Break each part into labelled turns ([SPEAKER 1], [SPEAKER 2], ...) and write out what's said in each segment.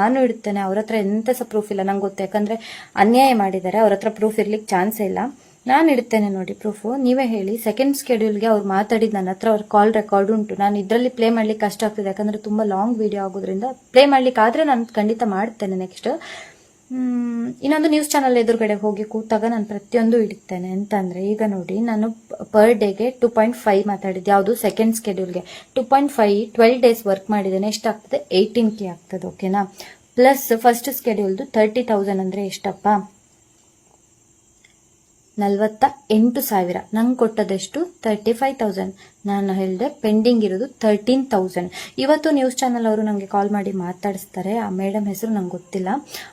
[SPEAKER 1] ನಾನು ಇಡ್ತೇನೆ. ಅವ್ರ ಹತ್ರ ಎಂತ ಸಹ ಪ್ರೂಫ್ ಇಲ್ಲ, ನಂಗೆ ಗೊತ್ತು. ಯಾಕಂದ್ರೆ ಅನ್ಯಾಯ ಮಾಡಿದ್ದಾರೆ, ಅವ್ರ ಹತ್ರ ಪ್ರೂಫ್ ಇರ್ಲಿಕ್ಕೆ ಚಾನ್ಸೇ ಇಲ್ಲ. ನಾನು ಇಡ್ತೇನೆ ನೋಡಿ ಪ್ರೂಫು. ನೀವೇ ಹೇಳಿ. ಸೆಕೆಂಡ್ ಸ್ಕೆಡ್ಯೂಲ್ಗೆ ಅವ್ರು ಮಾತಾಡಿದ ನನ್ನ ಹತ್ರ ಅವ್ರ ಕಾಲ್ ರೆಕಾರ್ಡ್ ಉಂಟು. ನಾನು ಇದರಲ್ಲಿ ಪ್ಲೇ ಮಾಡ್ಲಿಕ್ಕೆ ಕಷ್ಟ ಆಗ್ತದೆ, ಯಾಕಂದ್ರೆ ತುಂಬಾ ಲಾಂಗ್ ವಿಡಿಯೋ ಆಗೋದ್ರಿಂದ. ಪ್ಲೇ ಮಾಡ್ಲಿಕ್ಕೆ ಆದ್ರೆ ನಾನು ಖಂಡಿತ ಮಾಡ್ತೇನೆ ನೆಕ್ಸ್ಟ್. ಇನ್ನೊಂದು ನ್ಯೂಸ್ ಚಾನಲ್ ಎದುರುಗಡೆ ಹೋಗಿ ಕೂತಾಗ ನಾನು ಪ್ರತಿಯೊಂದು ಇಡ್ತೇನೆ. ಅಂತಂದ್ರೆ ಈಗ ನೋಡಿ, ನಾನು ಪರ್ ಡೇಗೆ 2.5 ಮಾತಾಡಿದ್ದೆ. ಯಾವುದು ಸೆಕೆಂಡ್ ಸ್ಕೆಡ್ಯೂಲ್ಗೆ 2.5 12 ಡೇಸ್ ವರ್ಕ್ ಮಾಡಿದ್ದೇನೆ. ಎಷ್ಟಾಗ್ತದೆ? 18K ಆಗ್ತದೆ. ಓಕೆನಾ? ಪ್ಲಸ್ ಫಸ್ಟ್ ಸ್ಕೆಡ್ಯೂಲ್ದು 30,000 ಅಂದ್ರೆ ಎಷ್ಟಪ್ಪ? 48,000. ನಂಗೆ ಕೊಟ್ಟದೆಷ್ಟು? 35,000. ನಾನು ಹೇಳಿದೆ ಪೆಂಡಿಂಗ್ ಇರೋದು 13,000. ಇವತ್ತು ನ್ಯೂಸ್ ಚಾನಲ್ ಅವರು ನಂಗೆ ಕಾಲ್ ಮಾಡಿ ಮಾತಾಡಿಸ್ತಾರೆ. ಆ ಮೇಡಮ್ ಹೆಸರು ನಂಗೆ ಗೊತ್ತಿಲ್ಲ.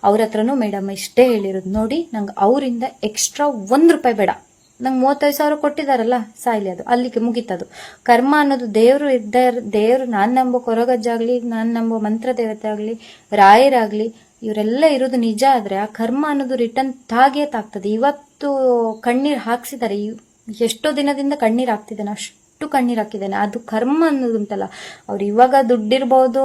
[SPEAKER 1] ಅವ್ರ ಹತ್ರನೂ ಮೇಡಮ್ ಇಷ್ಟೇ ಹೇಳಿರೋದು, ನೋಡಿ ನಂಗೆ ಅವರಿಂದ ಎಕ್ಸ್ಟ್ರಾ ₹1 ಬೇಡ. ನಂಗೆ 35,000 ಕೊಟ್ಟಿದಾರಲ್ಲ, ಸಾಯ್ಲಿ, ಅದು ಅಲ್ಲಿಗೆ ಮುಗಿತದು. ಕರ್ಮ ಅನ್ನೋದು ದೇವರು ದೇವರು, ನಾನು ನಂಬೋ ಕೊರಗಜ್ಜಾಗ್ಲಿ, ನಾನು ನಂಬೋ ಮಂತ್ರ ದೇವತೆ ಆಗ್ಲಿ, ರಾಯರಾಗ್ಲಿ, ಇವರೆಲ್ಲ ಇರೋದು ನಿಜ ಆದ್ರೆ ಆ ಕರ್ಮ ಅನ್ನೋದು ರಿಟರ್ನ್ ತಾಗೇ ತಾಗ್ತದೆ. ಇವತ್ತು ಕಣ್ಣೀರ್ ಹಾಕ್ಸಿದ್ದಾರೆ, ಎಷ್ಟೋ ದಿನದಿಂದ ಕಣ್ಣೀರ್ ಹಾಕ್ತಿದ್ದೇನೆ, ಅಷ್ಟು ಕಣ್ಣೀರ್ ಹಾಕಿದ್ದೇನೆ. ಅದು ಕರ್ಮ ಅನ್ನೋದು ಉಂಟಲ್ಲ. ಅವ್ರು ಇವಾಗ ದುಡ್ಡಿರ್ಬಹುದು,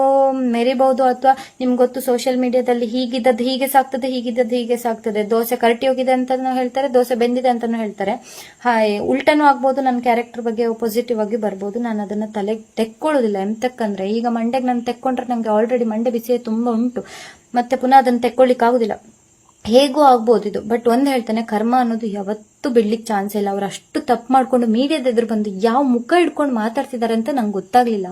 [SPEAKER 1] ಮೆರಿಬಹುದು, ಅಥವಾ ನಿಮ್ಗೆ ಗೊತ್ತು ಸೋಷಿಯಲ್ ಮೀಡಿಯಾದಲ್ಲಿ ಹೀಗಿದ್ದದ್ದು ಹೀಗೆ ಸಾಕ್ತದೆ, ಹೀಗಿದ್ದದ್ದು ಹೀಗೆ ಸಾಕ್ತದೆ. ದೋಸೆ ಕರಟಿ ಹೋಗಿದೆ ಅಂತಾನು ಹೇಳ್ತಾರೆ, ದೋಸೆ ಬೆಂದಿದೆ ಅಂತಾನು ಹೇಳ್ತಾರೆ. ಉಲ್ಟನೂ ಆಗ್ಬಹುದು. ನನ್ನ ಕ್ಯಾರೆಕ್ಟರ್ ಬಗ್ಗೆ ಪಾಸಿಟಿವ್ ಆಗಿ ಬರ್ಬೋದು. ನಾನು ಅದನ್ನ ತಲೆಗೆ ತೆಕ್ಕೊಳ್ಳೋದಿಲ್ಲ. ಎಂತಕ್ಕಂದ್ರೆ ಈಗ ಮಂಡೆಗೆ ನಾನು ತೆಕ್ಕೊಂಡ್ರೆ ನಂಗೆ ಆಲ್ರೆಡಿ ಮಂಡೆ ಬಿಸಿಯೇ ತುಂಬಾ ಉಂಟು, ಮತ್ತೆ ಪುನಃ ಅದನ್ನ ತೆಕ್ಕೊಳ್ಳಿಕ್ ಆಗುದಿಲ್ಲ. ಹೇಗೂ ಆಗ್ಬೋದು ಇದು. ಬಟ್ ಒಂದ್ ಹೇಳ್ತಾನೆ, ಕರ್ಮ ಅನ್ನೋದು ಯಾವತ್ತೂ ಬಿಡ್ಲಿಕ್ಕೆ ಚಾನ್ಸ್ ಇಲ್ಲ. ಅವ್ರು ಅಷ್ಟು ತಪ್ಪು ಮಾಡ್ಕೊಂಡು ಮೀಡಿಯಾದ ಎದುರು ಬಂದು ಯಾವ ಮುಖ ಹಿಡ್ಕೊಂಡು ಮಾತಾಡ್ತಿದ್ದಾರೆ ಅಂತ ನಂಗೆ ಗೊತ್ತಾಗ್ಲಿಲ್ಲ.